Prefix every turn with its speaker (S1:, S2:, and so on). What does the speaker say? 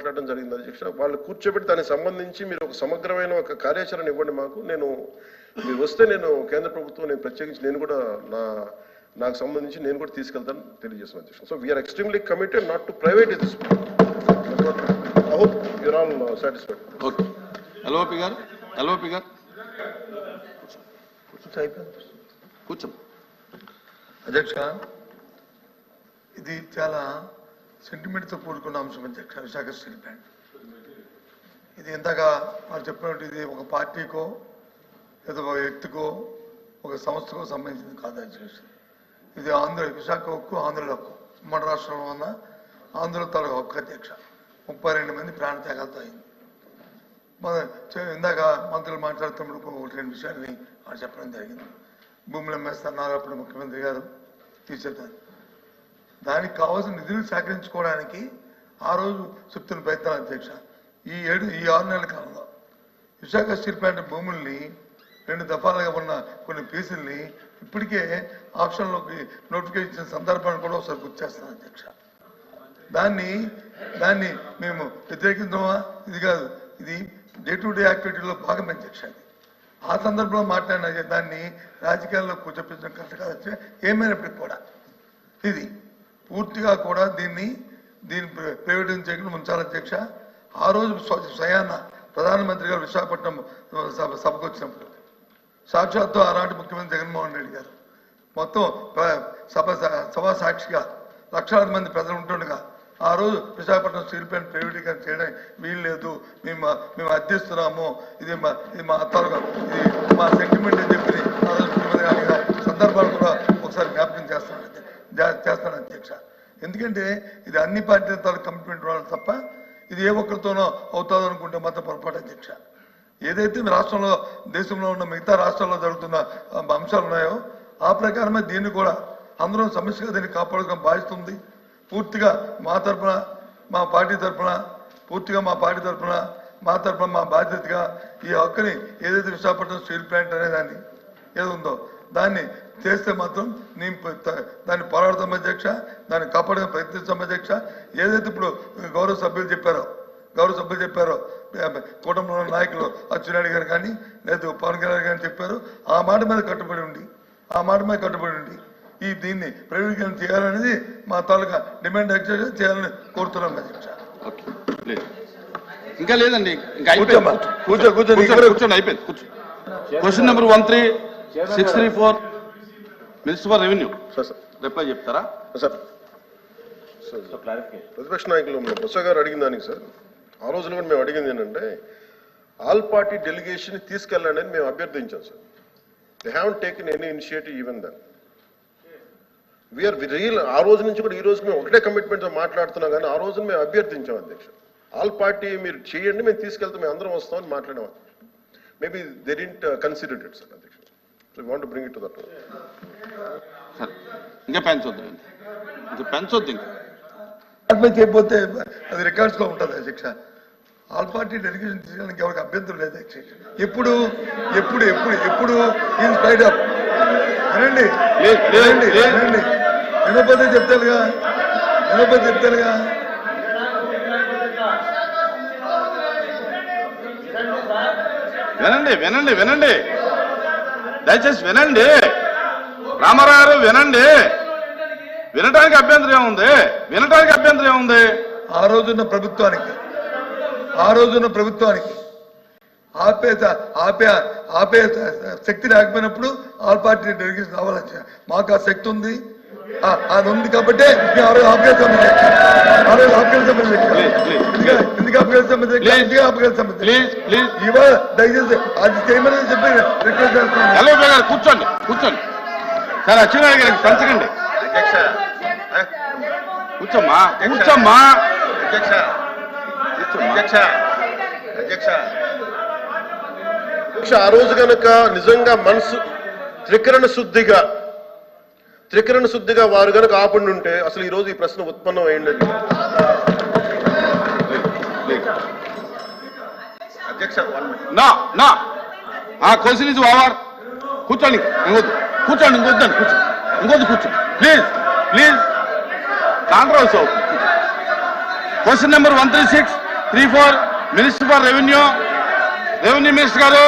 S1: మాట్లాడడం జరిగింది అధ్యక్ష. వాళ్ళు కూర్చోబెట్టి దానికి సంబంధించి మీరు ఒక సమగ్రమైన ఒక కార్యాచరణ ఇవ్వండి మాకు. మీరు వస్తే నేను కేంద్ర ప్రభుత్వం నేను ప్రత్యేకించి నేను కూడా నాకు సంబంధించి నేను కూడా తీసుకెళ్తాను తెలియజేస్తాను అధ్యక్ష. So we are extremely committed not to private this. I hope you're all satisfied.
S2: Okay, LOP గారు కూర్చో.
S3: అధ్యక్ష, ఇది చాలా సెంటిమెంట్తో కూడుకున్న అంశం అధ్యక్ష. విశాఖ స్టీల్ ప్లాంట్ ఇది ఇందాక వారు చెప్పినట్టు ఇది ఒక పార్టీకో లేదా ఒక వ్యక్తికో ఒక సంస్థకో సంబంధించింది కాదు అధ్యక్ష. ఇది విశాఖ హక్కు, ఆంధ్రుల హక్కు. ఉమ్మడి రాష్ట్రంలో ఉన్న ఆంధ్రుల తాలూకు హక్కు అధ్యక్ష. 32 మంది ప్రాణత్యాగాలతో అయింది. ఇందాక మంత్రులు మాట్లాడుతున్నప్పుడు 1-2 విషయాన్ని వారు చెప్పడం జరిగింది. భూములు అమ్మేస్తున్నారు అప్పుడు ముఖ్యమంత్రి గారు తీసేద్దారు. దానికి కావాల్సిన నిధులు సేకరించుకోవడానికి ఆ రోజు చెప్తున్న ప్రయత్నాలు అధ్యక్ష. ఈ 6 నెలల కాలంలో విశాఖ స్టీల్ ప్లాంట్ భూముల్ని 2 దఫాలుగా ఉన్న కొన్ని పీసుల్ని ఇప్పటికే ఆప్షన్లోకి నోటిఫికేషన్ ఇచ్చిన సందర్భాన్ని కూడా ఒకసారి గుర్తు చేస్తాను అధ్యక్ష. దాన్ని మేము వ్యతిరేకించమా? ఇది కాదు, ఇది డే టు డే యాక్టివిటీలో భాగం అధ్యక్ష. ఆ సందర్భంలో మాట్లాడిన దాన్ని రాజకీయాల్లో కూర్చోపించడం కరెక్ట్ కాదు. ఏమైనప్పటికీ కూడా ఇది పూర్తిగా కూడా దీన్ని ప్రైవేటైజ్ చేయకుండా ఉంచాలి అధ్యక్ష. ఆ రోజు స్వయాన ప్రధానమంత్రి గారు విశాఖపట్నం సభకు వచ్చినప్పుడు సాక్షాత్తు ఆనాటి ముఖ్యమంత్రి జగన్మోహన్ రెడ్డి గారు మొత్తం సభా సాక్షిగా లక్షలాది మంది ప్రజలు ఉంటుండగా ఆ రోజు విశాఖపట్నం స్టీల్ ప్లాంట్ ప్రైవేటీకరణ చేయడం వీలు లేదు, మేము అర్థిస్తున్నాము, ఇది మా తాలూకా ఇది మా సెంటిమెంట్ అని చెప్పి ఆ రోజు ముఖ్యమంత్రి గారి సందర్భాలు కూడా ఒకసారి జ్ఞాపకం చేస్తాను అధ్యక్ష. ఎందుకంటే ఇది అన్ని పార్టీల తాలూకు కమిట్మెంట్ వాళ్ళు తప్ప ఇది ఏ ఒక్కరితోనో అవుతుందో అనుకుంటే మాత్రం పొరపాటు అధ్యక్ష. ఏదైతే రాష్ట్రంలో దేశంలో ఉన్న మిగతా రాష్ట్రాల్లో జరుగుతున్న అంశాలు ఉన్నాయో ఆ ప్రకారమే దీన్ని కూడా అందరం సమస్యగా దీన్ని కాపాడుకోవడం భావిస్తుంది. పూర్తిగా మా తరఫున మా పార్టీ తరఫున మా బాధ్యతగా ఈ హక్కుని ఏదైతే విశాఖపట్నం స్టీల్ ప్లాంట్ అనేదాన్ని ఏది ఉందో దాన్ని చేస్తే మాత్రం దాన్ని పోరాడతాం అధ్యక్ష, దాన్ని కాపాడడం ప్రయత్నిస్తాం అధ్యక్ష. ఏదైతే ఇప్పుడు గౌరవ సభ్యులు చెప్పారో కుటుంబంలో నాయకులు అచ్చెన్నాయుడు గారు కానీ లేదా పవన్ కళ్యాణ్ గారు చెప్పారు, ఆ మాట మీద కట్టుబడి ఉండి దీన్ని ప్రైవేటీకరణ చేయాలనేది మా తాలూకా డిమాండ్ ఎక్సర్సైజ్ చేయాలని కోరుతున్నాం అధ్యక్ష.
S2: ఇంకా లేదండి, కూర్చోండి, అయిపోయింది. Question number 13634 minister for revenue reply చెప్తారా
S1: సార్? ప్రతిపక్ష నాయకులు బొత్స గారు అడిగిన దానికి సార్, ఆ రోజున కూడా మేము అడిగింది ఏంటంటే ఆల్ పార్టీ డెలిగేషన్ తీసుకెళ్ళండి అని మేము అభ్యర్థించాం sir. They haven't taken any initiative even then. We are real. ఆ రోజు నుంచి కూడా ఈ రోజు మేము ఒకటే కమిట్మెంట్తో మాట్లాడుతున్నాం, కానీ ఆ రోజున మేము అభ్యర్థించాం అధ్యక్ష. ఆల్ పార్టీ మీరు చేయండి, మేము తీసుకెళ్తాం, మేము అందరం వస్తామని మాట్లాడాం. Maybe they didn't consider it sir అధ్యక్ష. So we want to bring it to that.
S2: ఇంకా పెంచొద్దు
S3: చేయకపోతే అది రికార్డ్స్ లో ఉంటుంది అధ్యక్ష. ఆల్ పార్టీ డెలిగేషన్ తీసుకోవడానికి ఎవరికి అభ్యంతరం లేదు అధ్యక్ష. ఎప్పుడు ఇన్ స్పైట్ ఆఫ్ వినండి వినకపోతే చెప్తారుగా
S2: వినండి దయచేసి వినండి. రామారావు గారు వినండి. వినటానికి అభ్యంతరం ఏముంది?
S3: ఆ రోజున్న ప్రభుత్వానికి ఆపే శక్తి లేకపోయినప్పుడు ఆల్ పార్టీ డెలిగేషన్ రావాలని మాకు ఆ శక్తి ఉంది. అది ఉంది కాబట్టి ఇవాళ దయచేసి అది చేయమని చెప్పి రిక్వెస్ట్ చేస్తున్నాను.
S2: కూర్చోండి సార్. అచ్చెన్నాయుడు గారికి పంచకండి. కూర్చోమ్మా.
S1: ఆ రోజు కనుక నిజంగా మనసు త్రికరణ శుద్ధిగా వారు కనుక ఆపండి ఉంటే అసలు ఈ రోజు ఈ ప్రశ్న ఉత్పన్నం అయ్యింది అధ్యక్ష.
S2: Question is over. కూర్చోండి. కూర్చోండి please controversy. Question number 136 3-4 minister for revenue minister గారు